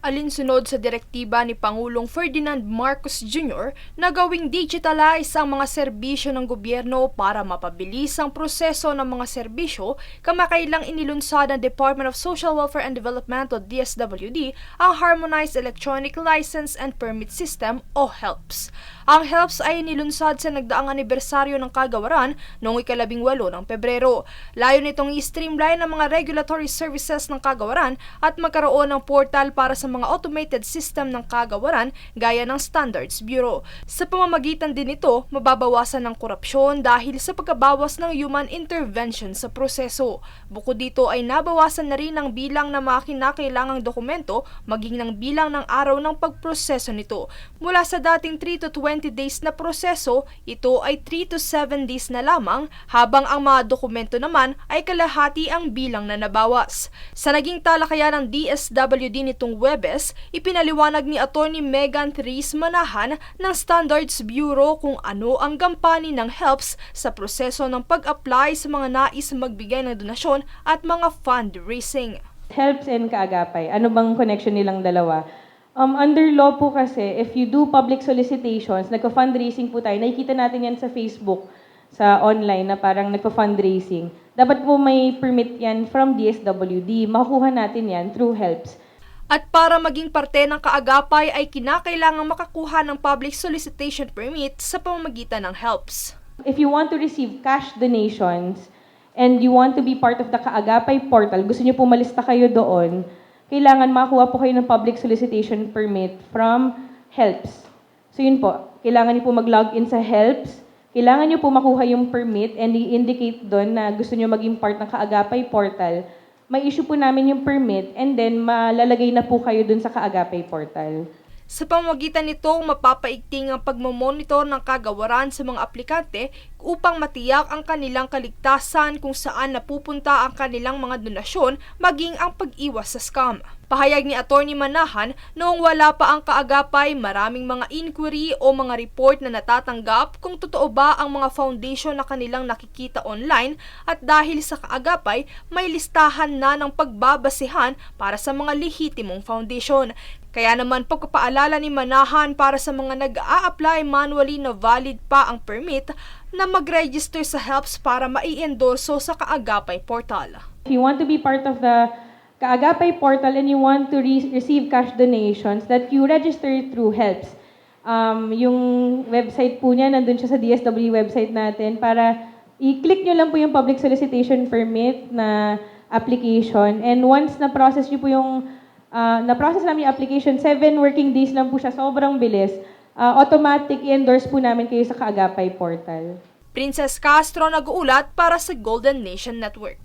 Alinsunod sa direktiba ni Pangulong Ferdinand Marcos Jr. na gawing digitalize ang mga serbisyo ng gobyerno para mapabilis ang proseso ng mga serbisyo, kamakailang inilunsad ng Department of Social Welfare and Development o DSWD ang Harmonized Electronic License and Permit System o HELPS. Ang HELPS ay inilunsad sa nagdaang anibersaryo ng kagawaran noong 18 ng Pebrero. Layo nitong i-streamline ang mga regulatory services ng kagawaran at magkaroon ng portal para sa mga automated system ng kagawaran gaya ng Standards Bureau. Sa pamamagitan din nito, mababawasan ng korupsyon dahil sa pagkabawas ng human intervention sa proseso. Bukod dito ay nabawasan na rin ang bilang ng mga kinakailangang dokumento maging ng bilang ng araw ng pagproseso nito. Mula sa dating 3 to 20 days na proseso, ito ay 3 to 7 days na lamang, habang ang mga dokumento naman ay kalahati ang bilang na nabawas. Sa naging talakayan ng DSWD nitong Webes, ipinaliwanag ni Atty. Megan Therese Manahan ng Standards Bureau kung ano ang gampanin ng HELPS sa proseso ng pag-apply sa mga nais magbigay ng donasyon at mga fundraising. HELPS and Kaagapay, ano bang connection nilang dalawa? Under law po kasi, if you do public solicitations, nagpa-fundraising po tayo, nakikita natin yan sa Facebook, sa online na parang nagpa-fundraising. Dapat po may permit yan from DSWD. Makukuha natin yan through HELPS. At para maging parte ng kaagapay ay kinakailangang makakuha ng public solicitation permit sa pamamagitan ng HELPS. If you want to receive cash donations and you want to be part of the Kaagapay portal, gusto niyo po malista kayo doon, kailangan makakuha po kayo ng public solicitation permit from HELPS. So yun po, kailangan niyo po mag-login sa HELPS, kailangan niyo po makuha yung permit and i-indicate doon na gusto niyo maging part ng Kaagapay portal. May issue po namin yung permit and then malalagay na po kayo doon sa Kaagapay portal. Sa pamamagitan nito, mapapaigting ang pagmamonitor ng kagawaran sa mga aplikante upang matiyak ang kanilang kaligtasan kung saan napupunta ang kanilang mga donasyon maging ang pag-iwas sa scam. Pahayag ni Atty. Manahan, noong wala pa ang kaagapay, maraming mga inquiry o mga report na natatanggap kung totoo ba ang mga foundation na kanilang nakikita online, at dahil sa kaagapay, may listahan na ng pagbabasehan para sa mga lehitimong foundation. Kaya naman pagpapaalala ni Manahan para sa mga nag-a-apply manually na valid pa ang permit na mag-register sa HELPS para mai-endorso sa Kaagapay portal. If you want to be part of the Kaagapay portal and you want to receive cash donations, that you register through HELPS. Yung website po niya, nandun siya sa DSWD website natin, para i-click nyo lang po yung public solicitation permit na application. And once na-process nyo po na-process namin yung application, 7 working days lang po siya, sobrang bilis. Automatic i-endorse po namin kayo sa Kaagapay portal. Princess Castro nag-uulat para sa Golden Nation Network.